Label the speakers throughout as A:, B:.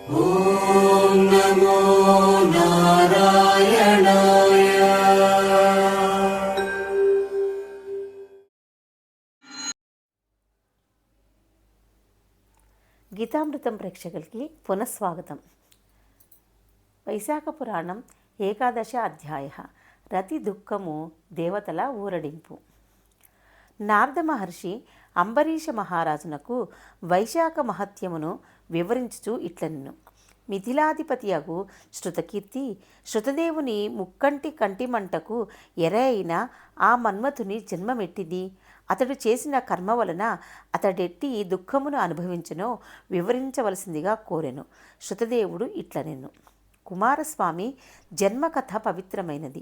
A: ఓం నమో నారాయణాయ.
B: గీతామృతం ప్రేక్షకులకి పునఃస్వాగతం. వైశాఖ పురాణం ఏకాదశ అధ్యాయ. రతి దుఃఖము దేవతల ఊరడింపు. నారద మహర్షి అంబరీష మహారాజునకు వైశాఖ మహత్యమును వివరించుచు ఇట్లనెను. మిథిలాధిపతియగు శృతకీర్తి శృతదేవుని ముక్కంటి కంటిమంటకు ఎర అయిన ఆ మన్మథుని జన్మమెట్టిది. అతడు చేసిన కర్మ వలన అతడెట్టి దుఃఖమును అనుభవించునో వివరించవలసిందిగా కోరెను. శృతదేవుడు ఇట్లనెను. కుమారస్వామి జన్మకథ పవిత్రమైనది.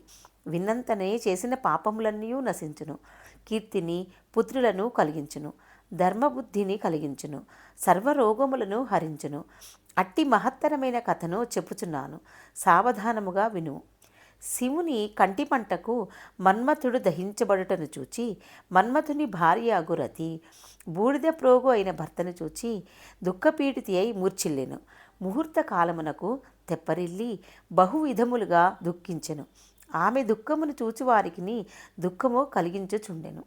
B: విన్నంతనే చేసిన పాపములన్నీ నశించును. కీర్తిని పుత్రులను కలిగించును. ధర్మబుద్ధిని కలిగించును. సర్వరోగములను హరించును. అట్టి మహత్తరమైన కథను చెప్పుచున్నాను, సావధానముగా విను. శివుని కంటిమంటకు మన్మథుడు దహించబడుటను చూచి మన్మథుని భార్య రతి బూడిద ప్రోగు అయిన భర్తను చూచి దుఃఖపీడితి అయి మూర్ఛిల్లెను. ముహూర్త కాలమునకు తెప్పరిల్లి బహువిధములుగా దుఃఖించెను. ఆమె దుఃఖమును చూచువారికి దుఃఖము కలిగించుచుండెను.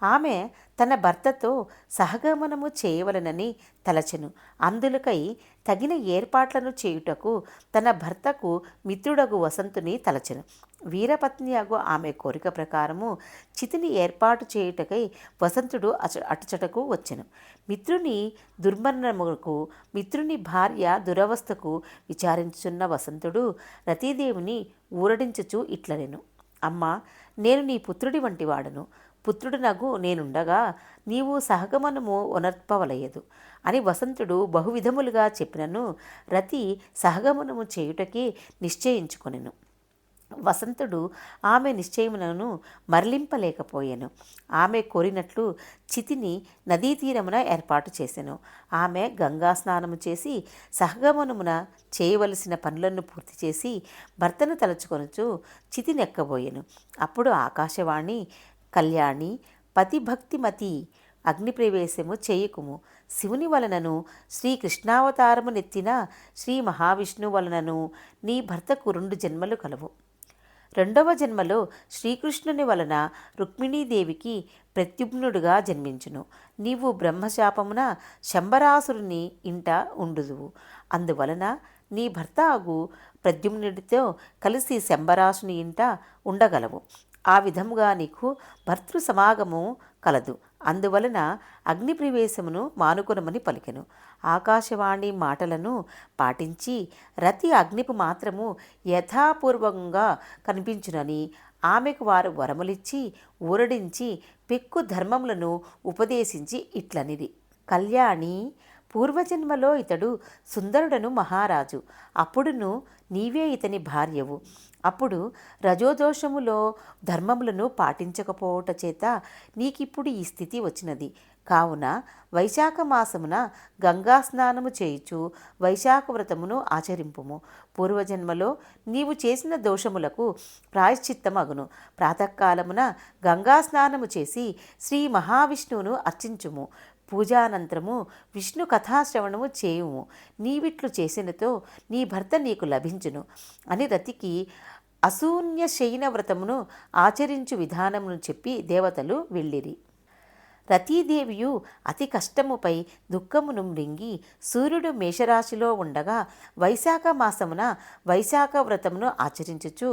B: ఆమె తన భర్తతో సహగమనము చేయవలనని తలచెను. అందులకై తగిన ఏర్పాట్లను చేయుటకు తన భర్తకు మిత్రుడగు వసంతుని తలచెను. వీరపత్నియగు ఆమె కోరిక ప్రకారము చితిని ఏర్పాటు చేయుటకై వసంతుడు అటుచటకు వచ్చెను. మిత్రుని దుర్మరణముకు మిత్రుని భార్య దురవస్థకు విచారించుచున్న వసంతుడు రతీదేవిని ఊరడించుచు ఇట్లనెను. అమ్మా, నేను నీ పుత్రుడి వంటి వాడను. పుత్రుడునగు నేనుండగా నీవు సహగమనము ఒనర్పవలయదు అని వసంతుడు బహువిధములుగా చెప్పినను రతి సహగమనము చేయుటకే నిశ్చయించుకొనెను. వసంతుడు ఆమె నిశ్చయములను మరలింపలేకపోయెను. ఆమె కోరినట్లు చితిని నదీ తీరమున ఏర్పాటు చేసెను. ఆమె గంగా స్నానము చేసి సహగమనమున చేయవలసిన పనులను పూర్తి చేసి భర్తను తలుచుకొనుచు చితినెక్కబోయెను. అప్పుడు ఆకాశవాణి, కళ్యాణి, పతిభక్తిమతి, అగ్నిప్రవేశము చేయకుము. శివుని వలనను శ్రీకృష్ణావతారము నెత్తిన శ్రీ మహావిష్ణు వలనను నీ భర్తకు 2 జన్మలు కలవు. 2వ జన్మలో శ్రీకృష్ణుని వలన రుక్మిణీదేవికి ప్రద్యుమ్నుడుగా జన్మించును. నీవు బ్రహ్మశాపమున శంబరాసురుని ఇంట ఉండుదువు. అందువలన నీ భర్త అగు ప్రద్యుమ్నుడితో కలిసి శంబరాసుని ఇంట ఉండగలవు. ఆ విధముగా నీకు భర్తృ సమాగము కలదు. అందువలన అగ్ని ప్రవేశమును మానుకొనమని పలికెను. ఆకాశవాణి మాటలను పాటించి రతి అగ్నిపు మాత్రము యథాపూర్వంగా కనిపించునని ఆమెకు వారు వరములిచ్చి ఊరడించి పెక్కు ధర్మములను ఉపదేశించి ఇట్లనిది. కళ్యాణి, పూర్వజన్మలో ఇతడు సుందరుడను మహారాజు. అప్పుడును నీవే ఇతని భార్యవు. అప్పుడు రజోదోషములో ధర్మములను పాటించకపోవట చేత నీకిప్పుడు ఈ స్థితి వచ్చినది. కావున వైశాఖ మాసమున గంగా స్నానము చేయుచు వైశాఖ వ్రతమును ఆచరింపుము. పూర్వజన్మలో నీవు చేసిన దోషములకు ప్రాయశ్చిత్తమగును. ప్రాతకాలమున గంగా స్నానము చేసి శ్రీ మహావిష్ణువును అర్చించుము. పూజానంతరము విష్ణు కథాశ్రవణము చేయుము. నీవిట్లు చేసినతో నీ భర్త నీకు లభించును అని రతికి అశూన్య శయన వ్రతమును ఆచరించు విధానమును చెప్పి దేవతలు వెళ్ళిరి. రతీదేవియు అతి కష్టముపై దుఃఖమును మృంగి సూర్యుడు మేషరాశిలో ఉండగా వైశాఖ మాసమున వైశాఖ వ్రతమును ఆచరించుచు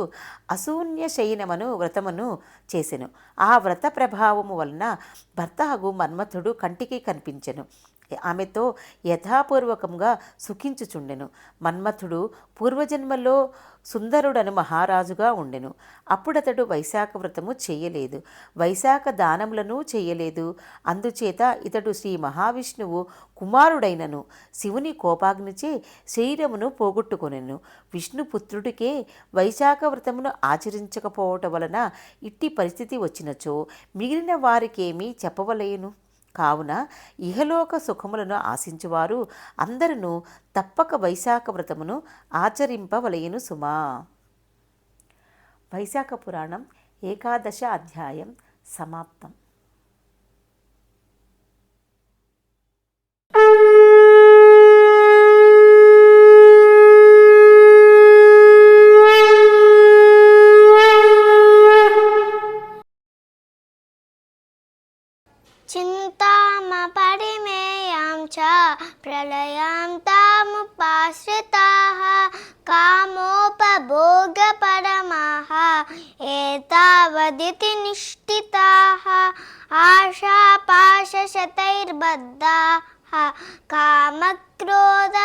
B: అశూన్య శయనమును వ్రతమును చేసెను. ఆ వ్రత ప్రభావము వలన భర్త అగు మన్మథుడు కంటికి కనిపించెను. ఆమెతో యథాపూర్వకంగా సుఖించుచుండెను. మన్మథుడు పూర్వజన్మలో సుందరుడను మహారాజుగా ఉండెను. అప్పుడతడు వైశాఖ వ్రతము చేయలేదు, వైశాఖ దానములను చేయలేదు. అందుచేత ఇతడు శ్రీ మహావిష్ణువు కుమారుడైనను శివుని కోపాగ్నిచే శరీరమును పోగొట్టుకొనెను. విష్ణుపుత్రుడికే వైశాఖ వ్రతమును ఆచరించకపోవటం వలన ఇట్టి పరిస్థితి వచ్చినచో మిగిలిన వారికేమీ చెప్పవలేను. కావున ఇహలోక సుఖములను ఆశించువారు అందరూ తప్పక వైశాఖ వ్రతమును ఆచరింపవలయను సుమా. వైశాఖ పురాణం ఏకాదశ అధ్యాయం సమాప్తం.
A: चिन्तामपरिमेयां च प्रलयां तामुपाश्रिताः कामोपभोगपरमाः एतावदिति निष्ठिताः आशापाशशतैर्बद्धाः कामक्रोध